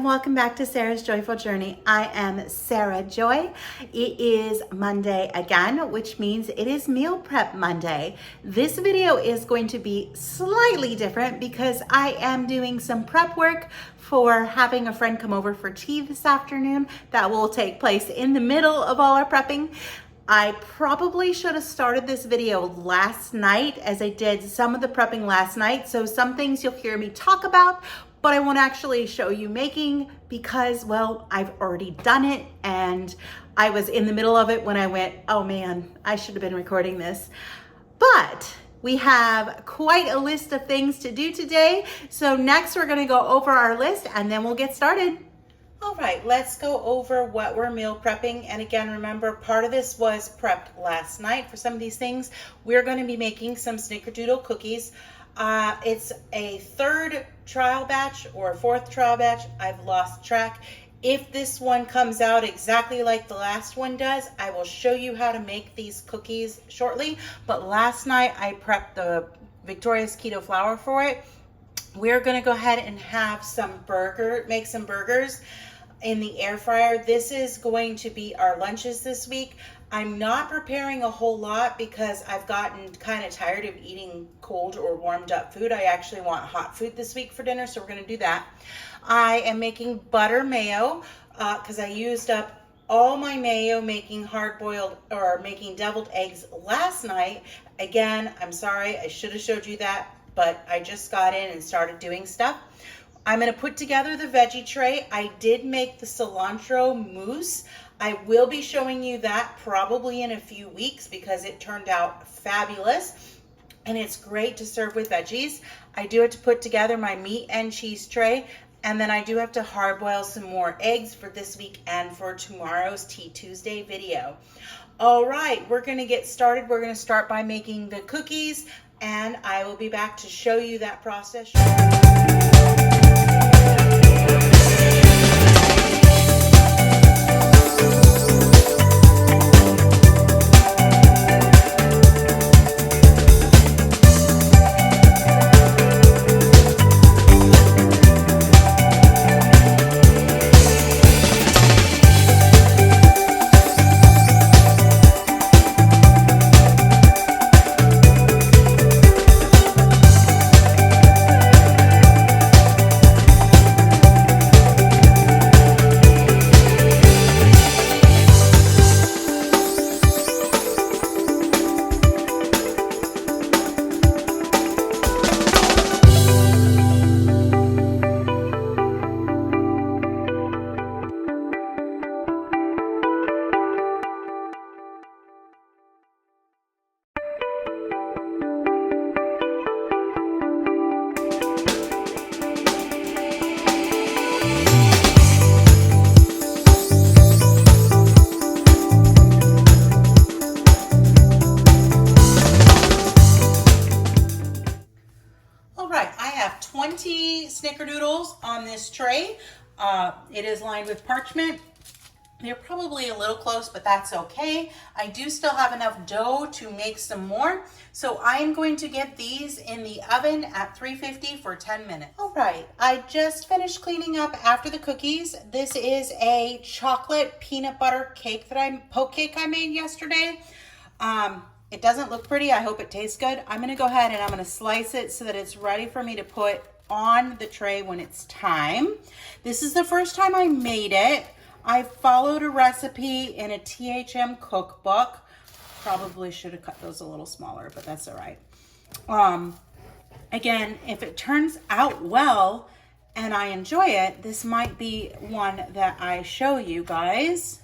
and welcome back to Sarah's Joyful Journey. I am Sarah Joy. It is Monday again, which means it is Meal Prep Monday. This video is going to be slightly different because I am doing some prep work for having a friend come over for tea this afternoon. That will take place in the middle of all our prepping. I probably should have started this video last night as I did some of the prepping last night. So some things you'll hear me talk about, but I won't actually show you making because, well, I've already done it and I was in the middle of it when I went, oh man, I should have been recording this. But we have quite a list of things to do today. So next we're gonna go over our list and then we'll get started. All right, let's go over what we're meal prepping. And again, remember, part of this was prepped last night for some of these things. We're gonna be making some snickerdoodle cookies. It's a third trial batch or fourth trial batch. I've lost track. If this one comes out exactly like the last one does, I will show you how to make these cookies shortly. But last night I prepped the Victoria's Keto flour for it. We're gonna go ahead and have make some burgers in the air fryer. This is going to be our lunches this week. I'm not preparing a whole lot because I've gotten kind of tired of eating cold or warmed up food. I actually want hot food this week for dinner, so we're gonna do that. I am making butter mayo because I used up all my mayo making hard-boiled or making deviled eggs last night. Again, I'm sorry, I should have showed you that, but I just got in and started doing stuff. I'm gonna put together the veggie tray. I did make the cilantro mousse. I will be showing you that probably in a few weeks because it turned out fabulous and it's great to serve with veggies. I do have to put together my meat and cheese tray, and then I do have to hard boil some more eggs for this week and for tomorrow's Tea Tuesday video. All right, we're gonna get started. We're gonna start by making the cookies and I will be back to show you that process. Snickerdoodles on this tray. It is lined with parchment. They're probably a little close, but that's okay. I do still have enough dough to make some more. So I'm going to get these in the oven at 350 for 10 minutes. All right, I just finished cleaning up after the cookies. This is a chocolate peanut butter cake poke cake I made yesterday. It doesn't look pretty. I hope it tastes good. I'm gonna go ahead and I'm gonna slice it so that it's ready for me to put on the tray when it's time. This is the first time I made it. I followed a recipe in a THM cookbook. Probably should have cut those a little smaller, but that's all right. Again, if it turns out well and I enjoy it, this might be one that I show you guys.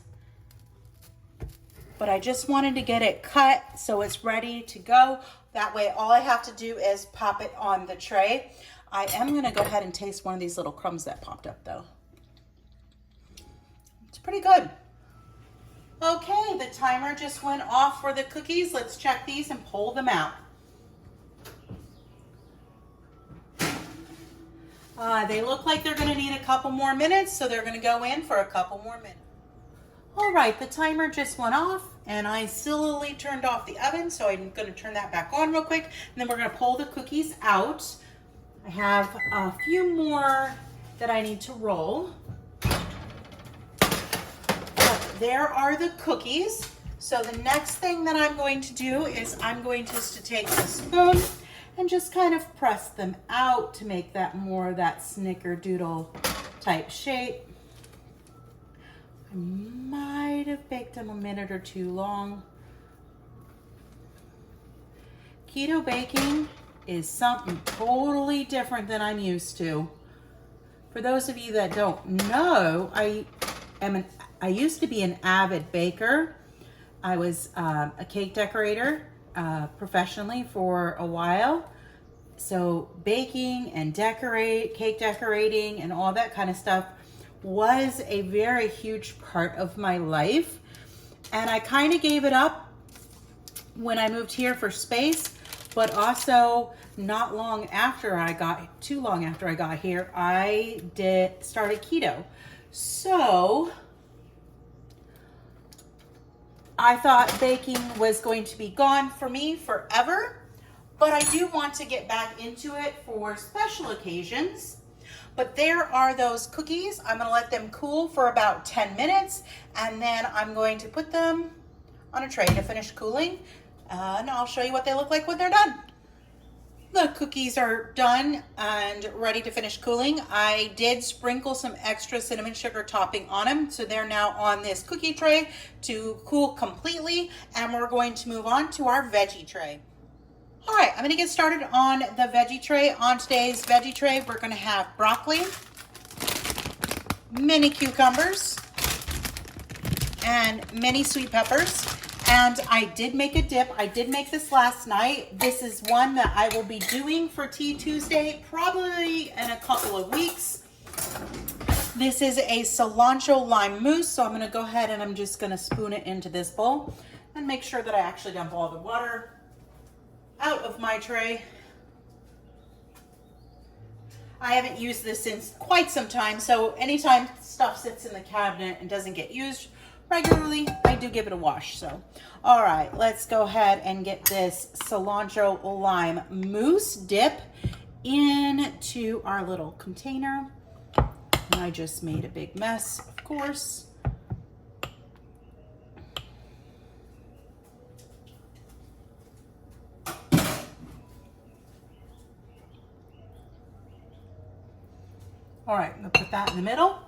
But I just wanted to get it cut so it's ready to go. That way, all I have to do is pop it on the tray. I am gonna go ahead and taste one of these little crumbs that popped up though. It's pretty good. Okay, the timer just went off for the cookies. Let's check these and pull them out. They look like they're gonna need a couple more minutes, so they're gonna go in for a couple more minutes. All right, the timer just went off and I slowly turned off the oven, so I'm gonna turn that back on real quick, and then we're gonna pull the cookies out. I have a few more that I need to roll. there are the cookies. So the next thing that I'm going to do is I'm going just to take a spoon and just kind of press them out to make that more of that snickerdoodle type shape. I might have baked them a minute or two long. Keto baking is something totally different than I'm used to. For those of you that don't know, I used to be an avid baker. I was a cake decorator professionally for a while. So baking and cake decorating and all that kind of stuff was a very huge part of my life. And I kind of gave it up when I moved here for space, but also not long after I got, too long after I got here, I started keto. So I thought baking was going to be gone for me forever, but I do want to get back into it for special occasions. But there are those cookies. I'm gonna let them cool for about 10 minutes, and then I'm going to put them on a tray to finish cooling, and I'll show you what they look like when they're done. The cookies are done and ready to finish cooling. I did sprinkle some extra cinnamon sugar topping on them, so they're now on this cookie tray to cool completely, and we're going to move on to our veggie tray. All right, I'm gonna get started on the veggie tray. On today's veggie tray, we're gonna have broccoli, mini cucumbers, and mini sweet peppers. And I did make a dip. I did make this last night. This is one that I will be doing for Tea Tuesday, probably in a couple of weeks. This is a cilantro lime mousse. So I'm gonna go ahead and I'm just gonna spoon it into this bowl and make sure that I actually dump all the water out of my tray. I haven't used this since quite some time. So anytime stuff sits in the cabinet and doesn't get used regularly, I do give it a wash. So, all right, let's go ahead and get this cilantro lime mousse dip into our little container. And I just made a big mess, of course. All right, I'm gonna put that in the middle.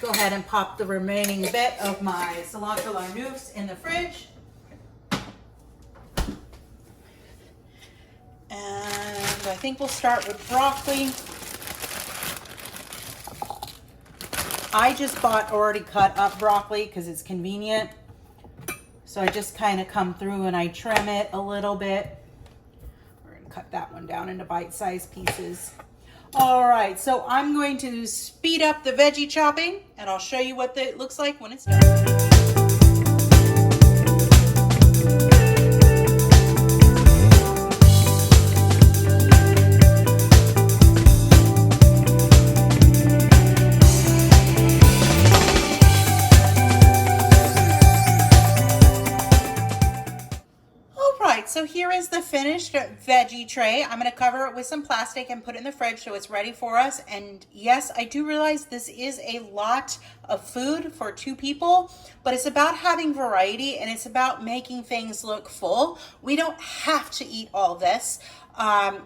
Go ahead and pop the remaining bit of my cilantro lime mousse in the fridge. And I think we'll start with broccoli. I just bought already cut up broccoli because it's convenient. So I just kind of come through and I trim it a little bit. We're gonna cut that one down into bite-sized pieces. All right, so I'm going to speed up the veggie chopping and I'll show you what it looks like when it's done. So here is the finished veggie tray. I'm going to cover it with some plastic and put it in the fridge so it's ready for us. And yes, I do realize this is a lot of food for 2 people, but it's about having variety and it's about making things look full. We don't have to eat all this.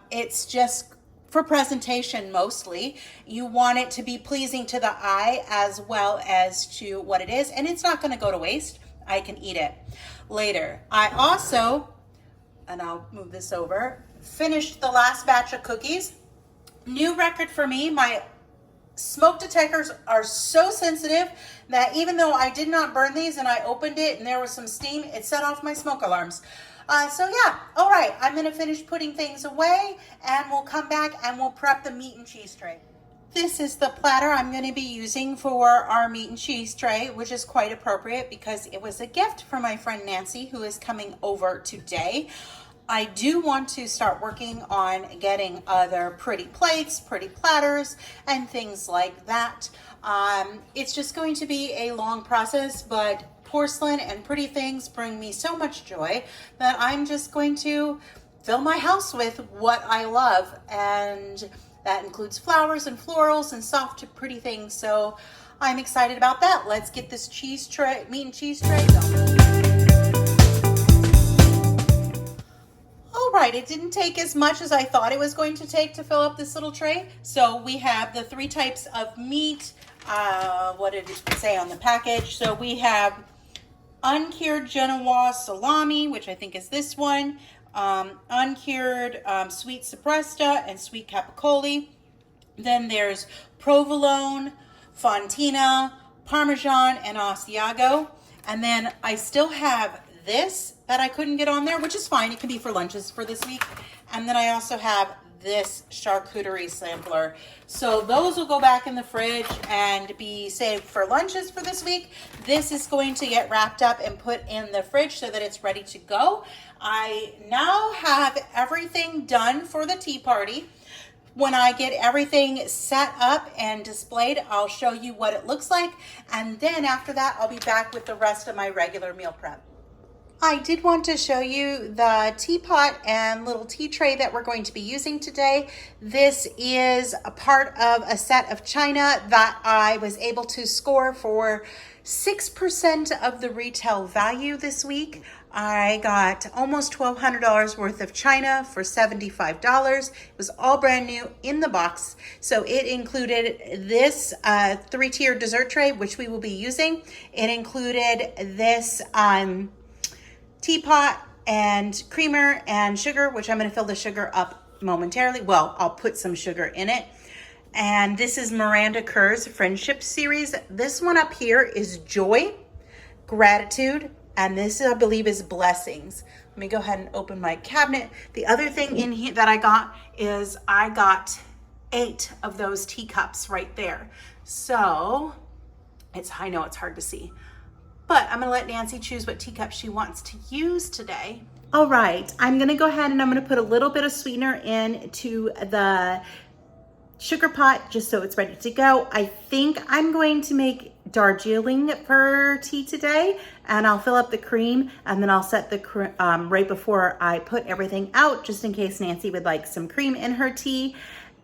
It's just for presentation mostly. You want it to be pleasing to the eye as well as to what it is, and it's not going to go to waste. I can eat it later. I also, and I'll move this over, finished the last batch of cookies. New record for me. My smoke detectors are so sensitive that even though I did not burn these and I opened it and there was some steam, it set off my smoke alarms. So yeah, all right, I'm gonna finish putting things away and we'll come back and we'll prep the meat and cheese tray. This is the platter I'm going to be using for our meat and cheese tray, which is quite appropriate because it was a gift from my friend Nancy, who is coming over today. I do want to start working on getting other pretty plates, pretty platters, and things like that. It's just going to be a long process, but porcelain and pretty things bring me so much joy that I'm just going to fill my house with what I love. And That includes flowers and florals and soft, pretty things. So I'm excited about that. Let's get this cheese tray, meat and cheese tray going. All right, it didn't take as much as I thought it was going to take to fill up this little tray. So we have the 3 types of meat. What did it say on the package? So we have uncured Genoa salami, which I think is this one, uncured sweet sopresta and sweet capicoli. Then there's provolone, fontina, parmesan, and asiago. And then I still have this that I couldn't get on there, which is fine. It can be for lunches for this week. And then I also have this charcuterie sampler. So those will go back in the fridge and be saved for lunches for this week. This is going to get wrapped up and put in the fridge so that it's ready to go. I now have everything done for the tea party. When I get everything set up and displayed, I'll show you what it looks like. And then after that, I'll be back with the rest of my regular meal prep. I did want to show you the teapot and little tea tray that we're going to be using today. This is a part of a set of china that I was able to score for 6% of the retail value this week. I got almost $1,200 worth of china for $75. It was all brand new in the box. So it included this 3-tier dessert tray, which we will be using. It included this teapot and creamer and sugar, which I'm going to fill the sugar up momentarily. Well, I'll put some sugar in it. And this is Miranda Kerr's Friendship Series. This one up here is Joy, Gratitude, and this I believe is Blessings. Let me go ahead and open my cabinet. The other thing in here that I got is I got 8 of those teacups right there. So I know it's hard to see, but I'm gonna let Nancy choose what teacup she wants to use today. All right, I'm gonna go ahead and I'm gonna put a little bit of sweetener into the sugar pot just so it's ready to go. I think I'm going to make Darjeeling for tea today, and I'll fill up the cream and then I'll set the right before I put everything out, just in case Nancy would like some cream in her tea.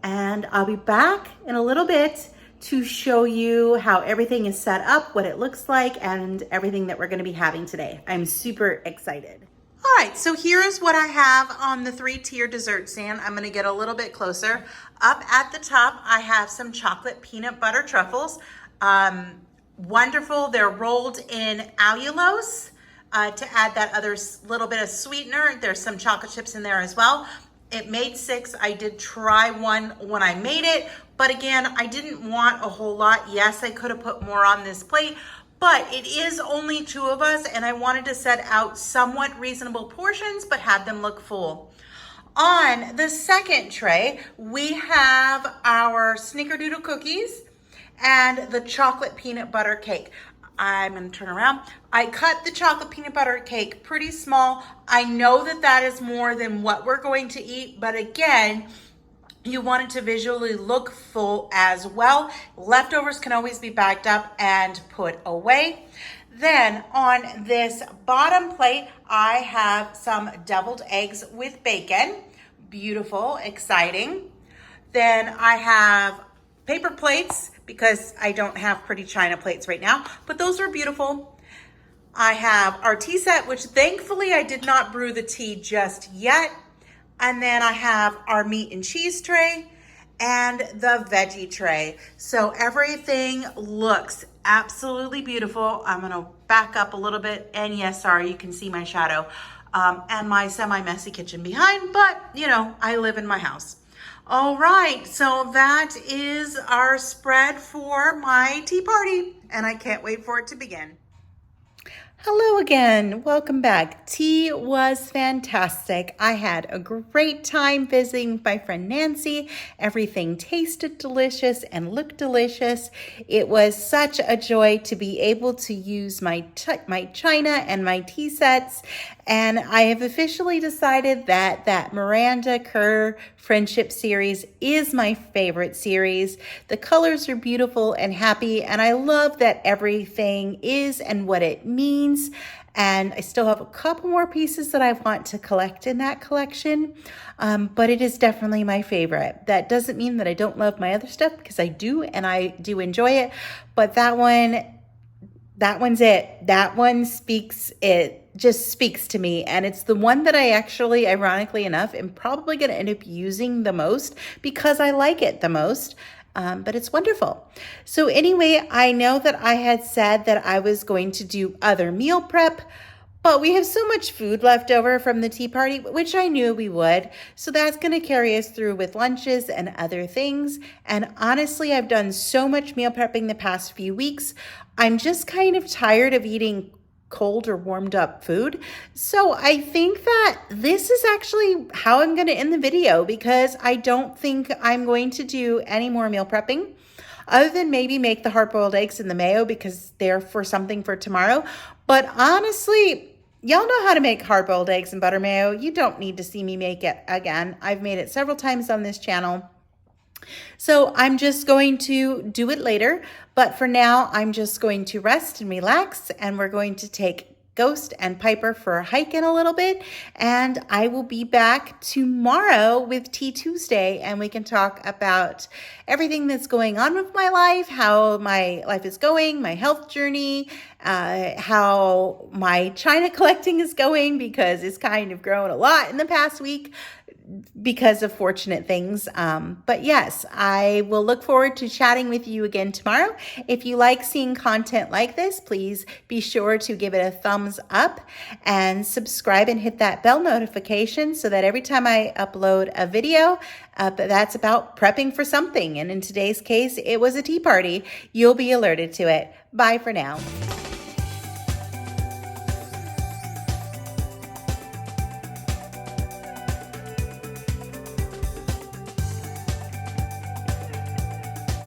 And I'll be back in a little bit to show you how everything is set up, what it looks like, and everything that we're gonna be having today. I'm super excited. All right, so here's what I have on the 3-tier dessert stand. I'm gonna get a little bit closer. Up at the top, I have some chocolate peanut butter truffles. Wonderful, they're rolled in allulose to add that other little bit of sweetener. There's some chocolate chips in there as well. It made 6. I did try one when I made it, but again, I didn't want a whole lot. Yes, I could have put more on this plate, but it is only 2 of us, and I wanted to set out somewhat reasonable portions, but have them look full. On the second tray, we have our snickerdoodle cookies and the chocolate peanut butter cake. I'm gonna turn around. I cut the chocolate peanut butter cake pretty small. I know that that is more than what we're going to eat, but again, you want it to visually look full as well. Leftovers can always be bagged up and put away. Then on this bottom plate, I have some deviled eggs with bacon. Beautiful, exciting. Then I have paper plates because I don't have pretty china plates right now, but those are beautiful. I have our tea set, which thankfully I did not brew the tea just yet. And then I have our meat and cheese tray and the veggie tray. So everything looks absolutely beautiful. I'm gonna back up a little bit, and yes, sorry, you can see my shadow and my semi-messy kitchen behind, but you know, I live in my house. All right, so that is our spread for my tea party, and I can't wait for it to begin. Hello again, welcome back. Tea was fantastic. I had a great time visiting with my friend Nancy. Everything tasted delicious and looked delicious. It was such a joy to be able to use my china and my tea sets. And I have officially decided that Miranda Kerr Friendship Series is my favorite series. The colors are beautiful and happy, and I love that everything is and what it means. and I still have a couple more pieces that I want to collect in that collection, but it is definitely my favorite. That doesn't mean that I don't love my other stuff, because I do, and I do enjoy it, but that one's it. That one just speaks to me, and it's the one that I actually, ironically enough, am probably going to end up using the most because I like it the most. But it's wonderful. So anyway, I know that I had said that I was going to do other meal prep, but we have so much food left over from the tea party, which I knew we would. So that's going to carry us through with lunches and other things. And honestly, I've done so much meal prepping the past few weeks. I'm just kind of tired of eating cold or warmed up food. So I think that this is actually how I'm going to end the video, because I don't think I'm going to do any more meal prepping other than maybe make the hard-boiled eggs in the mayo, because they're for something for tomorrow. But honestly, y'all know how to make hard-boiled eggs and butter mayo. You don't need to see me make it again. I've made it several times on this channel. So I'm just going to do it later, but for now, I'm just going to rest and relax, and we're going to take Ghost and Piper for a hike in a little bit, and I will be back tomorrow with Tea Tuesday, and we can talk about everything that's going on with my life, how my life is going, my health journey, how my China collecting is going, because it's kind of grown a lot in the past week because of fortunate things. But yes, I will look forward to chatting with you again tomorrow. If you like seeing content like this, please be sure to give it a thumbs up and subscribe and hit that bell notification so that every time I upload a video that's about prepping for something, and in today's case, it was a tea party, you'll be alerted to it. Bye for now.